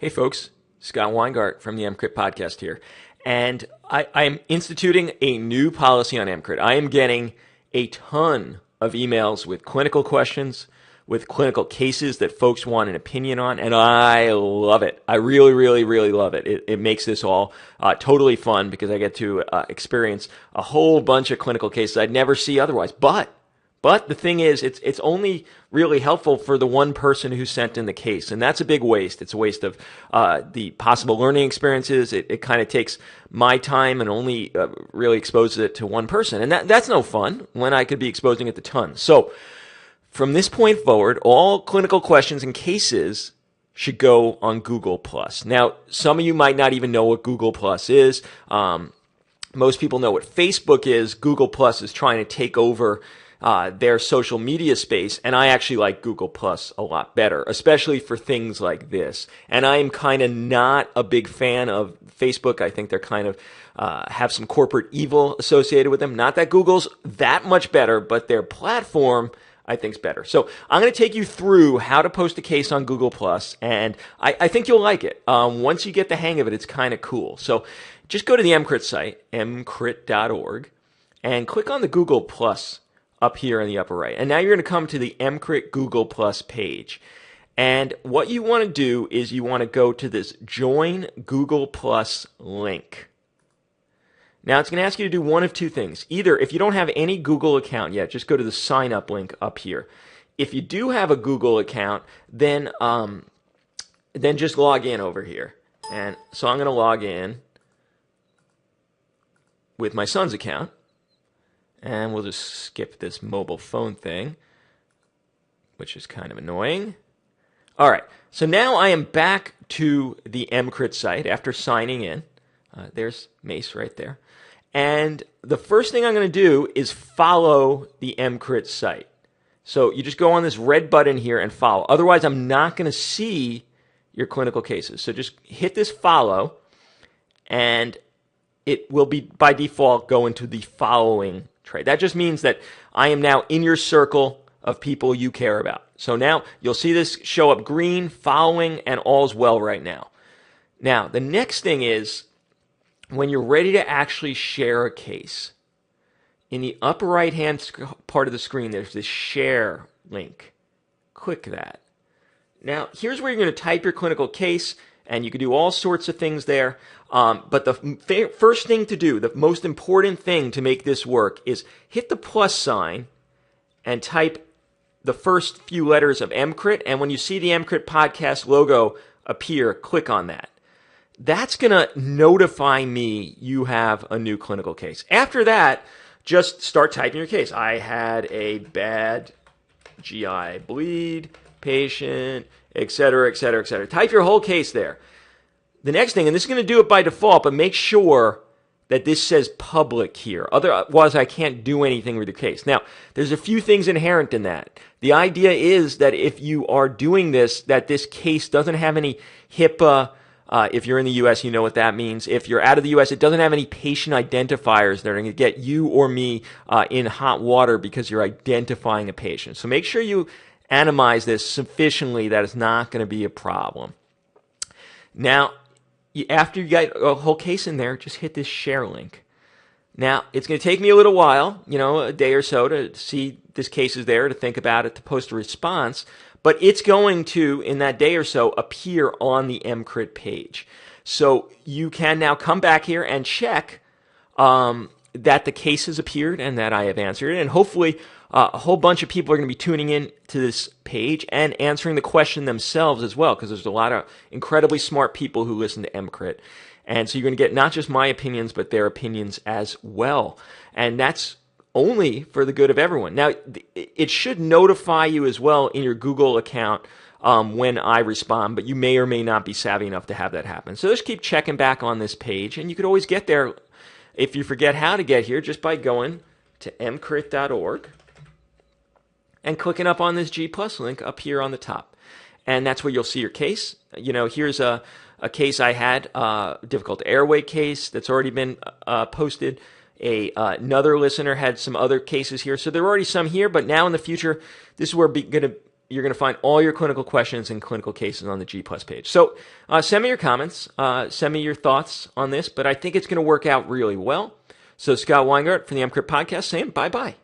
Hey folks, Scott Weingart from the MCRIT podcast here. And I'm instituting a new policy on MCRIT. I am getting a ton of emails with clinical questions, with clinical cases that folks want an opinion on, and I love it. I really, really, really love it. It makes this all totally fun because I get to experience a whole bunch of clinical cases I'd never see otherwise. But the thing is, it's only really helpful for the one person who sent in the case, and that's a big waste. It's a waste of the possible learning experiences. It kind of takes my time and only really exposes it to one person, and that's no fun when I could be exposing it to tons. So from this point forward, all clinical questions and cases should go on Google+. Now, some of you might not even know what Google+ is. Most people know what Facebook is. Google+ is trying to take over their social media space, and I actually like Google+ a lot better, especially for things like this. And I'm kind of not a big fan of Facebook. I think they're kind of have some corporate evil associated with them. Not that Google's that much better, but their platform I think is better. So I'm going to take you through how to post a case on Google+, and I think you'll like it. Once you get the hang of it, it's kind of cool. So just go to the MCRIT site, mcrit.org, and click on the Google+ up here in the upper right. And now you're going to come to the MCRIT Google+ page. And what you want to do is you want to go to this Join Google+ link. Now it's going to ask you to do one of two things. Either if you don't have any Google account yet, just go to the sign up link up here. If you do have a Google account, then just log in over here. And so I'm going to log in with my son's account. And we'll just skip this mobile phone thing, which is kind of annoying. All right, so now I am back to the MCRIT site after signing in. There's Mace right there. And the first thing I'm going to do is follow the MCRIT site. So you just go on this red button here and follow. Otherwise, I'm not going to see your clinical cases. So just hit this follow, and it will be, by default, go into the following tray. That just means that I am now in your circle of people you care about. So now you'll see this show up green, following, and all's well right now. Now, the next thing is when you're ready to actually share a case, in the upper right-hand part of the screen, there's this share link. Click that. Now, here's where you're going to type your clinical case, and you can do all sorts of things there. But the first thing to do, the most important thing to make this work, is hit the plus sign and type the first few letters of MCRIT. And when you see the MCRIT podcast logo appear, click on that. That's going to notify me you have a new clinical case. After that, just start typing your case. I had a bad GI bleed, patient, etc., etc., etc. Type your whole case there. The next thing, and this is going to do it by default, but make sure that this says public here. Otherwise, I can't do anything with the case. Now, there's a few things inherent in that. The idea is that if you are doing this, that this case doesn't have any HIPAA. If you're in the U.S., you know what that means. If you're out of the U.S., it doesn't have any patient identifiers that are going to get you or me in hot water because you're identifying a patient. So make sure you anonymize this sufficiently that it's not going to be a problem. Now, after you got a whole case in there, just hit this share link. Now, it's going to take me a little while, a day or so to see this case is there, to think about it, to post a response, but it's going to, in that day or so, appear on the MCRIT page. So you can now come back here and check that the case has appeared and that I have answered it, and hopefully a whole bunch of people are going to be tuning in to this page and answering the question themselves as well, because there's a lot of incredibly smart people who listen to MCRIT. And so you're going to get not just my opinions, but their opinions as well. And that's only for the good of everyone. Now, it should notify you as well in your Google account when I respond, but you may or may not be savvy enough to have that happen. So just keep checking back on this page, and you could always get there if you forget how to get here just by going to mcrit.org. and clicking up on this G+ link up here on the top. And that's where you'll see your case. Here's a case I had, difficult airway case that's already been posted. Another listener had some other cases here. So there are already some here, but now in the future, this is where going to you're going to find all your clinical questions and clinical cases on the G Plus page. So send me your comments. Send me your thoughts on this, but I think it's going to work out really well. So Scott Weingart from the MCRIT podcast saying bye-bye.